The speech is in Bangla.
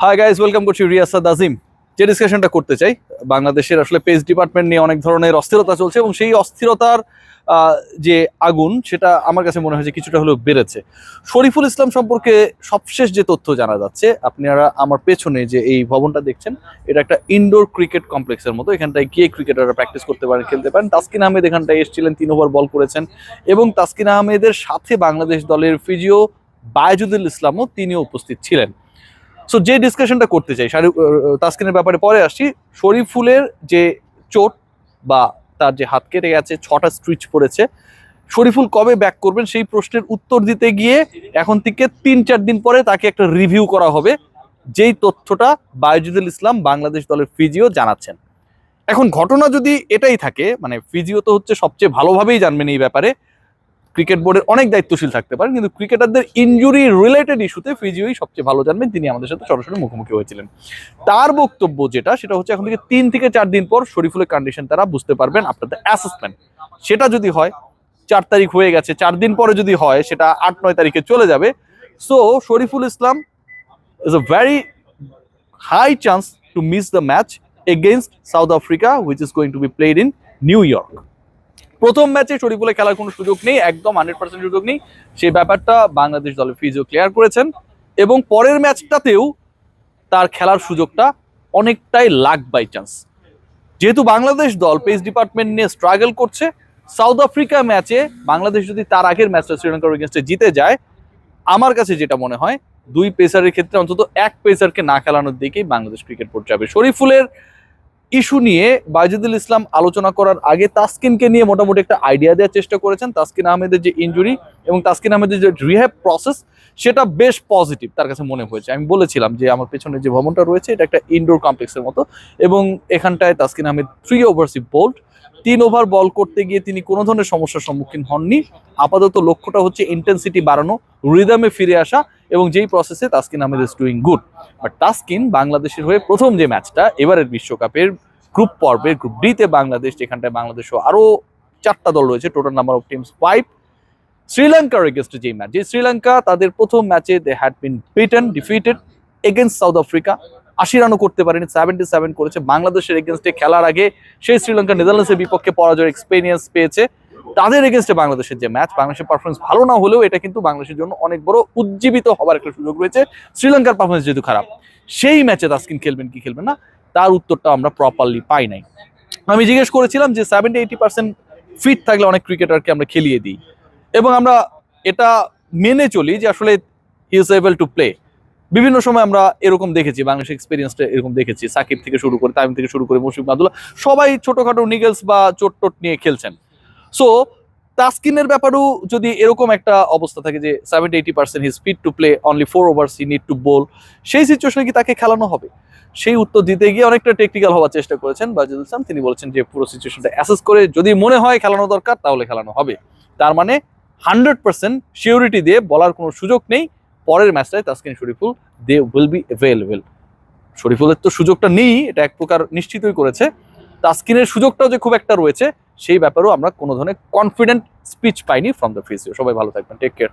হাই গাইজ, ওয়েলকাম করছি রিয়াসাদ আজিম। যে ডিসকাশনটা করতে চাই, বাংলাদেশের আসলে পেস ডিপার্টমেন্ট নিয়ে অনেক ধরনের অস্থিরতা চলছে এবং সেই অস্থিরতার যে আগুন, সেটা আমার কাছে মনে হয় যে কিছুটা হলেও বেড়েছে। শরীফুল ইসলাম সম্পর্কে সবশেষ যে তথ্য জানা যাচ্ছে, আপনারা আমার পেছনে যে এই ভবনটা দেখছেন, এটা একটা ইনডোর ক্রিকেট কমপ্লেক্সের মতো। এখানটায় গিয়ে ক্রিকেটাররা প্র্যাকটিস করতে পারেন, খেলতে পারেন। তাসকিন আহমেদ এখানটায় এসেছিলেন, 3 ওভার বল করেছেন এবং তাসকিন আহমেদের সাথে বাংলাদেশ দলের ফিজিও বায়েজুদুল ইসলামও তিনিও উপস্থিত ছিলেন। সো যে ডিসকাশনটা করতে চাই, তাসকিনের ব্যাপারে পরে আসছি। শরীফুলের যে চোট বা তার যে হাত কেটে গেছে, 6টা স্ট্রিচ পড়েছে, শরীফুল কবে ব্যাক করবেন সেই প্রশ্নের উত্তর দিতে গিয়ে এখন থেকে 3-4 দিন পরে তাকে একটা রিভিউ করা হবে, যেই তথ্যটা বায়েজুদুল ইসলাম বাংলাদেশ দলের ফিজিও জানাচ্ছেন। এখন ঘটনা যদি এটাই থাকে, মানে ফিজিও তো হচ্ছে সবচেয়ে ভালোভাবেই জানবেন এই ব্যাপারে, ক্রিকেট বোর্ডের অনেক দায়িত্বশীল থাকতে পারেন, কিন্তু ক্রিকেটারদের ইনজুরি রিলেটেড ইস্যুতে ফিজিওই সবচেয়ে ভালো জানবেন। তিনি আমাদের সাথে সরাসরি মুখোমুখি হয়েছিলেন। তার বক্তব্য সেটা হচ্ছে এখন থেকে 3 থেকে 4 দিন পর শরীফুলের কন্ডিশন তারা বুঝতে পারবেন। আপনাদের অ্যাসেসমেন্ট সেটা যদি হয়, 4 তারিখ হয়ে গেছে, 4 দিন পরে যদি হয়, সেটা 8-9 তারিখে চলে যাবে। So Shariful Islam is a very high chance to miss the match against South Africa, which is going to be played in New York. প্রথম ম্যাচে শরীফুলের খেলার কোনো সুযোগ নেই, একদম 100% সুযোগ নেই। সেই ব্যাপারটা বাংলাদেশ দলের ফিজিও ক্লিয়ার করেছেন এবং পরের ম্যাচটাতেও তার খেলার সুযোগটা অনেকটাই লাক বাই চান্স। যেহেতু বাংলাদেশ দল পেস ডিপার্টমেন্ট নিয়ে স্ট্রাগল করছে, সাউথ আফ্রিকা ম্যাচে বাংলাদেশ যদি তার আগের ম্যাচটা শ্রীলঙ্কার এগেনস্টে জিতে যায়, আমার কাছে যেটা মনে হয়, 2 পেসারের ক্ষেত্রে অন্তত 1 পেসারকে না খেলানোর দিকেই বাংলাদেশ ক্রিকেট বোর্ড যাবে। শরীফুলের ইস্যু নিয়ে বায়েজুদুল ইসলাম আলোচনা করার আগে তাসকিনকে নিয়ে মোটামুটি একটা আইডিয়া দেওয়ার চেষ্টা করেছেন। তাসকিন আহমেদের যে ইনজুরি এবং তাসকিন আহমেদের যে রিহ্যাব প্রসেস, সেটা বেশ পজিটিভ তার কাছে মনে হয়েছে। আমি বলেছিলাম যে আমার পেছনে যে ভবনটা রয়েছে, এটা একটা ইনডোর কমপ্লেক্সের মতো এবং এখানটায় তাসকিন আহমেদ 3 ওভার্স বোল্ড। 3 ওভার বল করতে গিয়ে তিনি কোনো ধরনের সমস্যার সম্মুখীন হননি। আপাতত লক্ষ্যটা হচ্ছে ইন্টেন্সিটি বাড়ানো, রিদমে ফিরে আসা, এবং যেই প্রসেসে Taskin Ahmed is doing good. But Taskin বাংলাদেশের হয়ে প্রথম যে ম্যাচটা এবারের বিশ্বকাপের গ্রুপ পর্বে, গ্রুপ ডিতে বাংলাদেশ, যেখানটায় বাংলাদেশও আরো 4টা দল রয়েছে, টোটাল নাম্বার অফ টিমস 5, শ্রীলঙ্কার এগেনস্টে যে ম্যাচ, যে শ্রীলঙ্কা তাদের প্রথম ম্যাচে they had been defeated against South Africa, 80 রানও করতে পারেনি, 77 করেছে। বাংলাদেশের এগেনস্টে খেলার আগে সেই শ্রীলঙ্কা নেদারল্যান্ডসের বিপক্ষে পরাজয়ের এক্সপেরিয়েন্স পেয়েছে। তাদের এগেনস্টে বাংলাদেশের যে ম্যাচ, বাংলাদেশের পারফরমেন্স ভালো না হলেও এটা কিন্তু বাংলাদেশের জন্য অনেক বড় উজ্জীবিত হবার একটা সুযোগ রয়েছে। শ্রীলঙ্কার পারফরমেন্স যেহেতু খারাপ, সেই ম্যাচে তাসকিন খেলবেন কি খেলবেন না, তার উত্তরটা আমরা প্রপারলি পাই নাই। আমি জিজ্ঞেস করেছিলাম যে 70-80% ফিট থাকলে অনেক ক্রিকেটারকে আমরা খেলিয়ে দিই এবং আমরা এটা মেনে চলি যে আসলে he is able to play. বিভিন্ন সময় আমরা এরকম দেখেছি, বাংলাদেশের এক্সপিরিয়েন্সটা এরকম দেখেছি। সাকিব থেকে শুরু করে, তামিম থেকে শুরু করে, মুশফিক মাহমুদুল্লাহ, সবাই ছোটখাটো নিগেলস বা চোট টোট নিয়ে খেলছেন। সো তাসকিনের ব্যাপারেও যদি এরকম একটা অবস্থা থাকে যে 70-80% he speed to play, only 4 overs he need to bowl, সেই সিচুয়েশনে কি তাকে খেলানো হবে? সেই উত্তর দিতে গিয়ে অনেকটা টেকনিক্যাল হওয়ার চেষ্টা করেছেন বায়েজুদুল ইসলাম। তিনি বলেছেন যে পুরো সিচুয়েশনটা অ্যাসেস করে যদি মনে হয় খেলানো দরকার, তাহলে খেলানো হবে। তার মানে 100% সিউরিটি দিয়ে বলার কোনো সুযোগ নেই পরের ম্যাচটায় Taskin Shoriful they will be available. শরীফুলের তো সুযোগটা নেই, এটা এক প্রকার নিশ্চিতই করেছে। তাসকিনের সুযোগটাও যে খুব একটা রয়েছে, সেই ব্যাপারেও আমরা কোনো ধরনের কনফিডেন্ট স্পিচ পাইনি ফ্রম দ্য ফিজিও। সবাই ভালো থাকবেন, টেক কেয়ার।